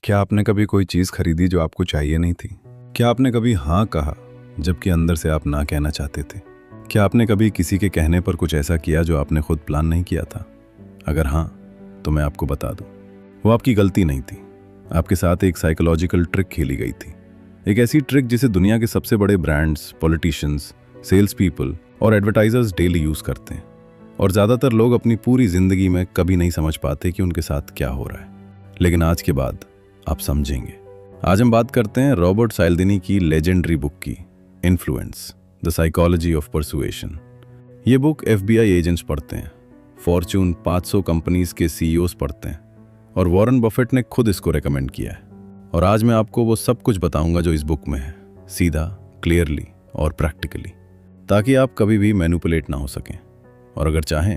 क्या आपने कभी कोई चीज़ खरीदी जो आपको चाहिए नहीं थी? क्या आपने कभी हाँ कहा जबकि अंदर से आप ना कहना चाहते थे? क्या आपने कभी किसी के कहने पर कुछ ऐसा किया जो आपने खुद प्लान नहीं किया था? अगर हाँ, तो मैं आपको बता दूं, वो आपकी गलती नहीं थी। आपके साथ एक साइकोलॉजिकल ट्रिक खेली गई थी। एक ऐसी ट्रिक जिसे दुनिया के सबसे बड़े ब्रांड्स, पॉलिटिशियंस, सेल्स पीपल और एडवर्टाइजर्स डेली यूज़ करते हैं। और ज़्यादातर लोग अपनी पूरी ज़िंदगी में कभी नहीं समझ पाते कि उनके साथ क्या हो रहा है। लेकिन आज के बाद आप समझेंगे। आज हम बात करते हैं रॉबर्ट साल्दिनी की लेजेंडरी बुक की, influence the psychology of persuasion. ये बुक FBI एजेंट्स पढ़ते हैं, फॉर्च्यून 500 कंपनीज के CEOs पढ़ते हैं और वॉरेन बफेट ने खुद इसको रेकमेंड किया है। और आज मैं आपको वो सब कुछ बताऊंगा जो इस बुक में है, सीधा, क्लियरली और प्रैक्टिकली, ताकि आप कभी भी मैनिपुलेट ना हो सकें और अगर चाहें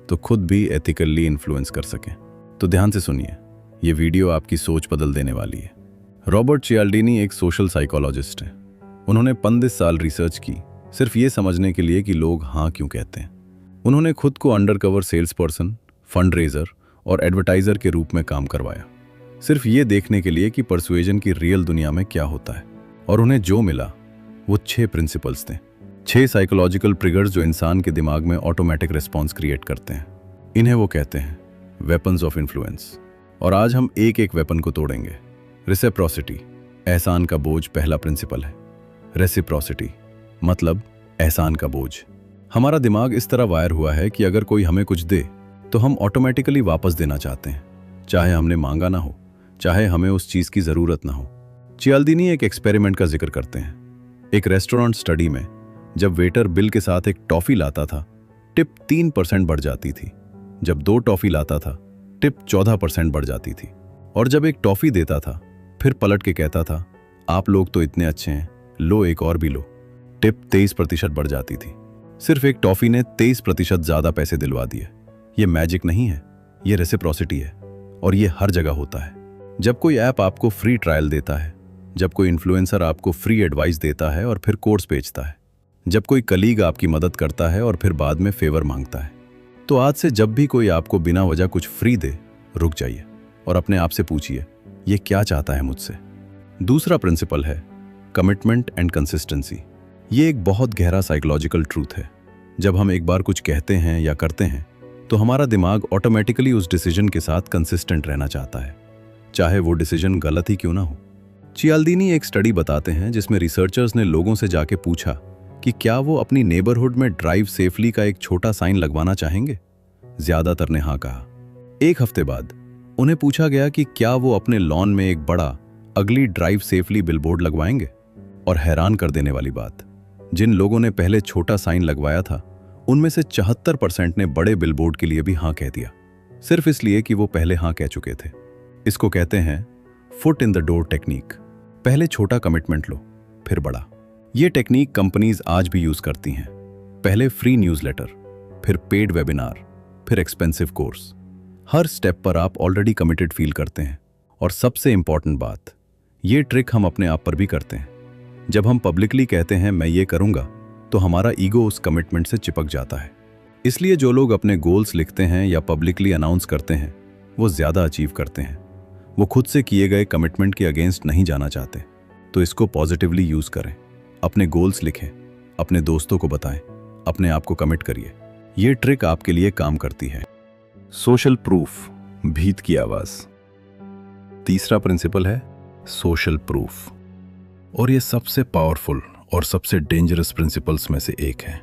तो खुद भी एथिकली इन्फ्लुएंस कर सकें। तो ध्यान से सुनिए, ये वीडियो आपकी सोच बदल देने वाली है। रॉबर्ट चियाल्डिनी एक सोशल साइकोलॉजिस्ट हैं। उन्होंने 15 साल रिसर्च की सिर्फ ये समझने के लिए कि लोग हाँ क्यों कहते हैं। उन्होंने खुद को undercover sales person, fund raiser और एडवर्टाइजर के रूप में काम करवाया, सिर्फ ये देखने के लिए कि परसुएजन की रियल दुनिया में क्या होता है। और उन्हें जो मिला वो 6 प्रिंसिपल्स थे, 6 साइकोलॉजिकल ट्रिगर्स जो इंसान के दिमाग में ऑटोमेटिक रिस्पॉन्स क्रिएट करते हैं। इन्हें वो कहते हैं वेपन्स ऑफ इन्फ्लुएंस। और आज हम एक एक वेपन को तोड़ेंगे। रेसिप्रोसिटी, एहसान का बोझ पहला प्रिंसिपल है। रेसिप्रोसिटी मतलब एहसान का बोझ। हमारा दिमाग इस तरह वायर हुआ है कि अगर कोई हमें कुछ दे तो हम ऑटोमेटिकली वापस देना चाहते हैं, चाहे हमने मांगा ना हो, चाहे हमें उस चीज की जरूरत ना हो। चियाल्दिनी एक एक्सपेरिमेंट का जिक्र करते हैं। एक रेस्टोरेंट स्टडी में जब वेटर बिल के साथ एक टॉफी लाता था, टिप 3% बढ़ जाती थी। जब 2 टॉफी लाता था, टिप 14% बढ़ जाती थी। और जब एक टॉफी देता था, फिर पलट के कहता था, आप लोग तो इतने अच्छे हैं, लो एक और भी लो, टिप 23% बढ़ जाती थी। सिर्फ एक टॉफी ने 23% ज्यादा पैसे दिलवा दिए। ये मैजिक नहीं है, ये रेसिप्रोसिटी है। और ये हर जगह होता है। जब कोई ऐप आपको फ्री ट्रायल देता है, जब कोई इन्फ्लुएंसर आपको फ्री एडवाइस देता है और फिर कोर्स बेचता है, जब कोई कलीग आपकी मदद करता है और फिर बाद में फेवर मांगता है, तो आज से जब भी कोई आपको बिना वजह कुछ फ्री दे, रुक जाइए और अपने आप से पूछिए, ये क्या चाहता है मुझसे। दूसरा प्रिंसिपल है कमिटमेंट एंड कंसिस्टेंसी। ये एक बहुत गहरा साइकोलॉजिकल ट्रूथ है। जब हम एक बार कुछ कहते हैं या करते हैं तो हमारा दिमाग ऑटोमेटिकली उस डिसीजन के साथ कंसिस्टेंट रहना चाहता है, चाहे वो डिसीजन गलत ही क्यों ना हो। चियाल्दिनी एक स्टडी बताते हैं जिसमें रिसर्चर्स ने लोगों से जाके पूछा कि क्या वो अपनी नेबरहुड में ड्राइव सेफली का एक छोटा साइन लगवाना चाहेंगे। ज्यादातर ने हाँ कहा। एक हफ्ते बाद उन्हें पूछा गया कि क्या वो अपने लॉन में एक बड़ा अगली ड्राइव सेफली बिलबोर्ड लगवाएंगे। और हैरान कर देने वाली बात, जिन लोगों ने पहले छोटा साइन लगवाया था, उनमें से 74% ने बड़े बिलबोर्ड के लिए भी हाँ कह दिया, सिर्फ इसलिए कि वो पहले हाँ कह चुके थे। इसको कहते हैं foot in the door technique. पहले छोटा कमिटमेंट लो, फिर बड़ा। ये टेक्निक कंपनीज आज भी यूज करती हैं। पहले फ्री न्यूज़लेटर, फिर पेड वेबिनार, फिर एक्सपेंसिव कोर्स। हर स्टेप पर आप ऑलरेडी कमिटेड फील करते हैं। और सबसे इंपॉर्टेंट बात, ये ट्रिक हम अपने आप पर भी करते हैं। जब हम पब्लिकली कहते हैं मैं ये करूंगा, तो हमारा ईगो उस कमिटमेंट से चिपक जाता है। इसलिए जो लोग अपने गोल्स लिखते हैं या पब्लिकली अनाउंस करते हैं, वो ज्यादा अचीव करते हैं। वो खुद से किए गए कमिटमेंट के अगेंस्ट नहीं जाना चाहते। तो इसको पॉजिटिवली यूज करें। अपने गोल्स लिखें, अपने दोस्तों को बताएं, अपने आप को कमिट करिए। ये ट्रिक आपके लिए काम करती है। सोशल प्रूफ, भीत की आवाज। तीसरा प्रिंसिपल है सोशल प्रूफ। और ये सबसे पावरफुल और सबसे डेंजरस प्रिंसिपल्स में से एक है।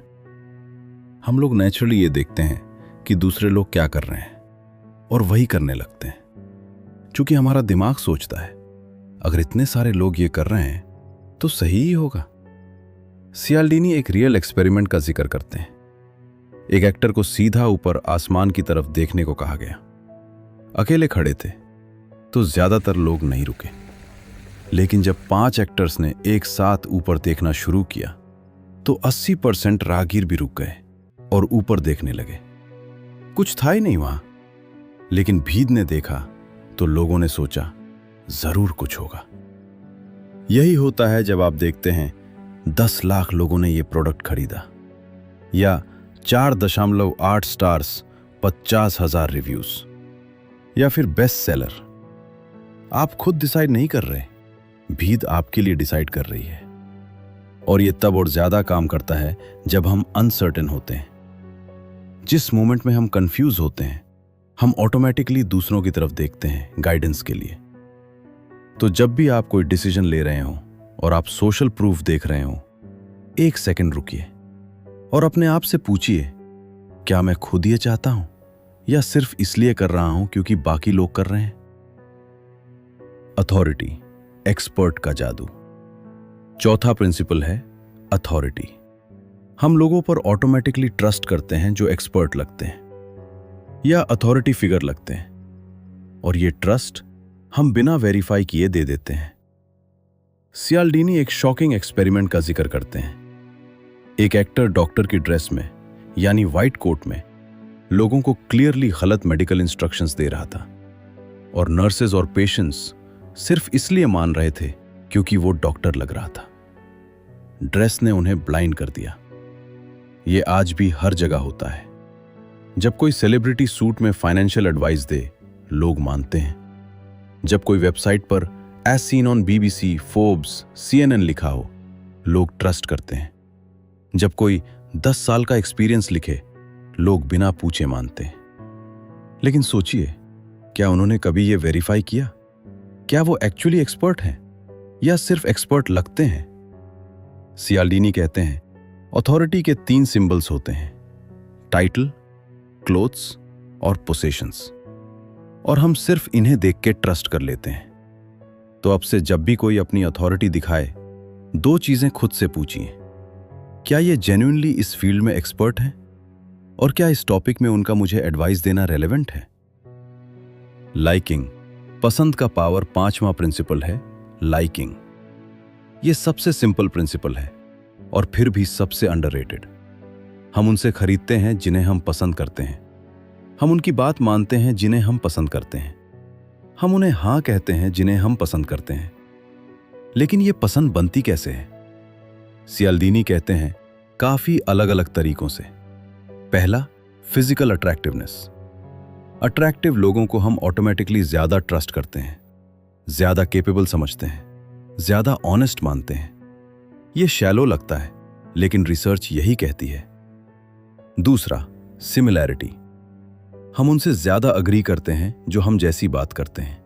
हम लोग नेचुरली ये देखते हैं कि दूसरे लोग क्या कर रहे हैं और वही करने लगते हैं, क्योंकि हमारा दिमाग सोचता है अगर इतने सारे लोग ये कर रहे हैं तो सही ही होगा। चियाल्डिनी एक रियल एक्सपेरिमेंट का जिक्र करते हैं। एक एक्टर को सीधा ऊपर आसमान की तरफ देखने को कहा गया। अकेले खड़े थे तो ज्यादातर लोग नहीं रुके, लेकिन जब 5 एक्टर्स ने एक साथ ऊपर देखना शुरू किया तो 80% राहगीर भी रुक गए और ऊपर देखने लगे। कुछ था ही नहीं वहां, लेकिन भीद ने देखा तो लोगों ने सोचा जरूर कुछ होगा। यही होता है जब आप देखते हैं 10 लाख लोगों ने यह प्रोडक्ट खरीदा, या 4.8 स्टार्स 50,000 रिव्यूज, या फिर बेस्ट सेलर। आप खुद डिसाइड नहीं कर रहे, भीड़ आपके लिए डिसाइड कर रही है। और ये तब और ज्यादा काम करता है जब हम अनसर्टेन होते हैं। जिस मोमेंट में हम कंफ्यूज होते हैं, हम ऑटोमेटिकली दूसरों की तरफ देखते हैं गाइडेंस के लिए। तो जब भी आप कोई डिसीजन ले रहे हो और आप सोशल प्रूफ देख रहे हो, एक सेकंड रुकिए और अपने आप से पूछिए, क्या मैं खुद ये चाहता हूं या सिर्फ इसलिए कर रहा हूं क्योंकि बाकी लोग कर रहे हैं? अथॉरिटी, एक्सपर्ट का जादू। चौथा प्रिंसिपल है अथॉरिटी। हम लोगों पर ऑटोमेटिकली ट्रस्ट करते हैं जो एक्सपर्ट लगते हैं या अथॉरिटी फिगर लगते हैं, और ये ट्रस्ट हम बिना वेरीफाई किए दे देते हैं। सियाल्डीनी एक शॉकिंग एक्सपेरिमेंट का जिक्र करते हैं। एक एक्टर डॉक्टर की ड्रेस में यानी व्हाइट कोट में लोगों को क्लियरली गलत मेडिकल इंस्ट्रक्शंस दे रहा था, और नर्सेज और पेशेंट्स सिर्फ इसलिए मान रहे थे क्योंकि वो डॉक्टर लग रहा था। ड्रेस ने उन्हें ब्लाइंड कर दिया। ये आज भी हर जगह होता है। जब कोई सेलिब्रिटी सूट में फाइनेंशियल एडवाइस दे, लोग मानते हैं। जब कोई वेबसाइट पर as seen on BBC, Forbes, CNN लिखा हो, लोग ट्रस्ट करते हैं। जब कोई 10 साल का एक्सपीरियंस लिखे, लोग बिना पूछे मानते हैं। लेकिन सोचिए, क्या उन्होंने कभी यह वेरीफाई किया? क्या वो एक्चुअली एक्सपर्ट हैं या सिर्फ एक्सपर्ट लगते हैं? सियाल्डीनी कहते हैं, अथॉरिटी के 3 सिंबल्स होते हैं, टाइटल, क्लोथ्स और पोसेशंस, और हम सिर्फ इन्हें देख के ट्रस्ट कर लेते हैं। तो अब से जब भी कोई अपनी अथॉरिटी दिखाए, 2 चीजें खुद से पूछिए। क्या ये जेन्युइनली इस फील्ड में एक्सपर्ट हैं? और क्या इस टॉपिक में उनका मुझे एडवाइस देना रेलेवेंट है? लाइकिंग, पसंद का पावर। 5वां प्रिंसिपल है लाइकिंग। ये सबसे सिंपल प्रिंसिपल है और फिर भी सबसे अंडररेटेड। हम उनसे खरीदते हैं जिन्हें हम पसंद करते हैं। हम उनकी बात मानते हैं जिन्हें हम पसंद करते हैं। हम उन्हें हाँ कहते हैं जिन्हें हम पसंद करते हैं। लेकिन ये पसंद बनती कैसे है? सियाल्डीनी कहते हैं, काफी अलग अलग तरीकों से। पहला, फिजिकल अट्रैक्टिवनेस। अट्रैक्टिव लोगों को हम ऑटोमेटिकली ज्यादा ट्रस्ट करते हैं, ज्यादा केपेबल समझते हैं, ज्यादा ऑनेस्ट मानते हैं। यह शैलो लगता है, लेकिन रिसर्च यही कहती है। दूसरा, सिमिलैरिटी। हम उनसे ज्यादा अग्री करते हैं जो हम जैसी बात करते हैं,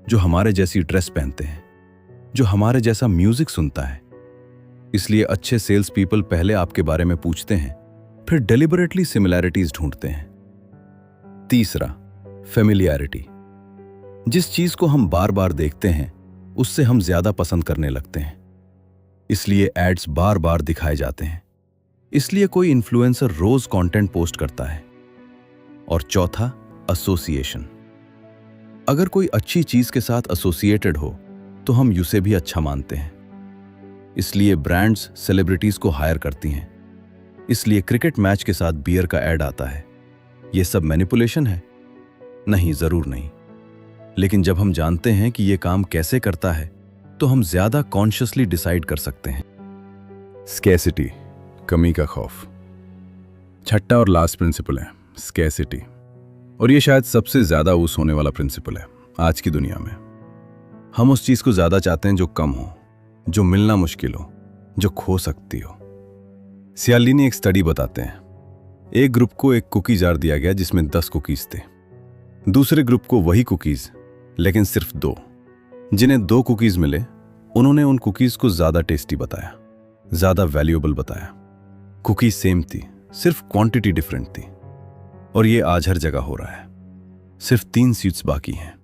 जो हमारे जैसी ड्रेस पहनते हैं, जो हमारे जैसा म्यूजिक सुनता है। इसलिए अच्छे सेल्स पीपल पहले आपके बारे में पूछते हैं, फिर डेलिबरेटली सिमिलैरिटीज ढूंढते हैं। तीसरा, फेमिलियरिटी। जिस चीज को हम बार बार देखते हैं, उससे हम ज्यादा पसंद करने लगते हैं। इसलिए एड्स बार बार दिखाए जाते हैं। इसलिए कोई इन्फ्लुएंसर रोज कंटेंट पोस्ट करता है। और चौथा, एसोसिएशन। अगर कोई अच्छी चीज के साथ एसोसिएटेड हो तो हम उसे भी अच्छा मानते हैं। इसलिए ब्रांड्स सेलिब्रिटीज को हायर करती हैं। इसलिए क्रिकेट मैच के साथ बियर का ऐड आता है। यह सब मैनिपुलेशन है? नहीं, जरूर नहीं। लेकिन जब हम जानते हैं कि यह काम कैसे करता है, तो हम ज्यादा कॉन्शियसली डिसाइड कर सकते हैं। स्कैसिटी, कमी का खौफ। छठा और लास्ट प्रिंसिपल है स्कैसिटी, और यह शायद सबसे ज्यादा यूज होने वाला प्रिंसिपल है आज की दुनिया में। हम उस चीज को ज्यादा चाहते हैं जो कम हो, जो मिलना मुश्किल हो, जो खो सकती हो। सियाल्डीनी एक स्टडी बताते हैं। एक ग्रुप को एक कुकी जार दिया गया जिसमें 10 कुकीज थे। दूसरे ग्रुप को वही कुकीज, लेकिन सिर्फ 2। जिन्हें 2 कुकीज मिले, उन्होंने उन कुकीज को ज्यादा टेस्टी बताया, ज्यादा वैल्यूएबल बताया। कुकीज सेम थी, सिर्फ क्वांटिटी डिफरेंट थी। और ये आज हर जगह हो रहा है। सिर्फ 3 सीट्स बाकी हैं।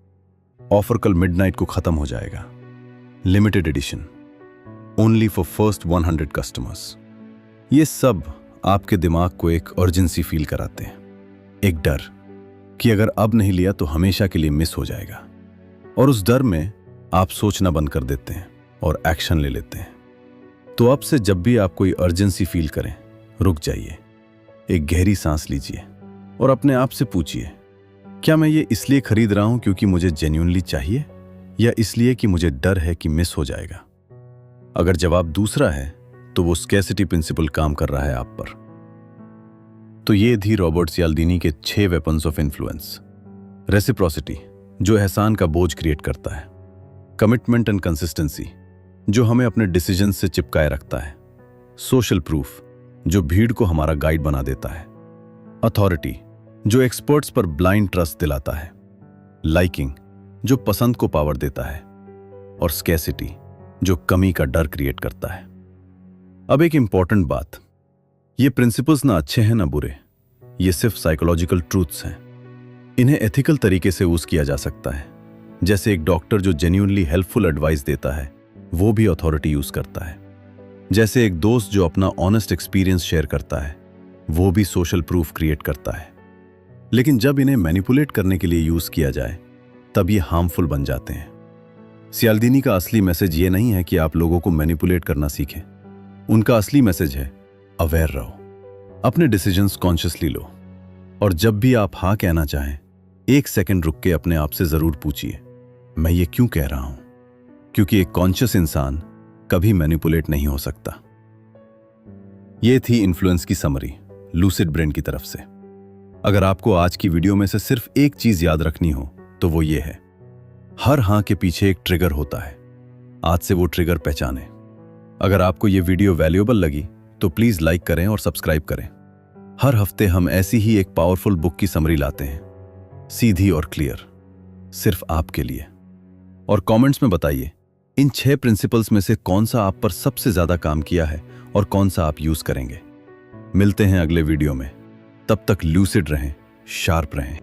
ऑफर कल मिडनाइट को खत्म हो जाएगा। Limited edition, only for first 100 customers. ये सब आपके दिमाग को एक अर्जेंसी फील कराते हैं, एक डर कि अगर अब नहीं लिया तो हमेशा के लिए मिस हो जाएगा। और उस डर में आप सोचना बंद कर देते हैं और एक्शन ले लेते हैं। तो अब से जब भी आप कोई अर्जेंसी फील करें, रुक जाइए, एक गहरी सांस लीजिए और अपने आप से पूछिए, क्या मैं ये इसलिए खरीद रहा हूं क्योंकि मुझे जेन्युइनली चाहिए, या इसलिए कि मुझे डर है कि मिस हो जाएगा? अगर जवाब दूसरा है, तो वो स्कैसिटी प्रिंसिपल काम कर रहा है आप पर। तो ये थी रॉबर्ट सियाल्डीनी के 6 वेपन्स ऑफ इन्फ्लुएंस। रेसिप्रोसिटी, जो एहसान का बोझ क्रिएट करता है। कमिटमेंट एंड कंसिस्टेंसी, जो हमें अपने डिसीजन से चिपकाए रखता है। सोशल प्रूफ, जो भीड़ को हमारा गाइड बना देता है। अथॉरिटी, जो एक्सपर्ट्स पर ब्लाइंड ट्रस्ट दिलाता है। लाइकिंग, जो पसंद को पावर देता है। और स्कैसिटी, जो कमी का डर क्रिएट करता है। अब एक इंपॉर्टेंट बात, ये प्रिंसिपल्स ना अच्छे हैं ना बुरे, ये सिर्फ साइकोलॉजिकल ट्रूथ्स हैं। इन्हें एथिकल तरीके से यूज किया जा सकता है। जैसे एक डॉक्टर जो जेन्युइनली हेल्पफुल एडवाइस देता है, वो भी अथॉरिटी यूज करता है। जैसे एक दोस्त जो अपना ऑनेस्ट एक्सपीरियंस शेयर करता है, वो भी सोशल प्रूफ क्रिएट करता है। लेकिन जब इन्हें मैनिपुलेट करने के लिए यूज किया जाए, तब ये हार्मफुल बन जाते हैं। सियालदीनी का असली मैसेज ये नहीं है कि आप लोगों को मैनिपुलेट करना सीखें। उनका असली मैसेज है, अवेयर रहो, अपने डिसीजंस कॉन्शियसली लो, और जब भी आप हाँ कहना चाहें, 1 सेकंड रुक के अपने आप से जरूर पूछिए, मैं ये क्यों कह रहा हूं? क्योंकि एक कॉन्शियस इंसान कभी मैनिपुलेट नहीं हो सकता। ये थी इन्फ्लुएंस की समरी लूसिड ब्रेन की तरफ से। अगर आपको आज की वीडियो में से सिर्फ एक चीज याद रखनी हो तो वो ये है, हर हाँ के पीछे एक ट्रिगर होता है। आज से वो ट्रिगर पहचानें। अगर आपको ये वीडियो वैल्यूएबल लगी तो प्लीज लाइक करें और सब्सक्राइब करें। हर हफ्ते हम ऐसी ही एक पावरफुल बुक की समरी लाते हैं, सीधी और क्लियर, सिर्फ आपके लिए। और कमेंट्स में बताइए, इन 6 प्रिंसिपल्स में से कौन सा आप पर सबसे ज्यादा काम किया है और कौन सा आप यूज करेंगे। मिलते हैं अगले वीडियो में। तब तक लूसिड रहें, शार्प रहें।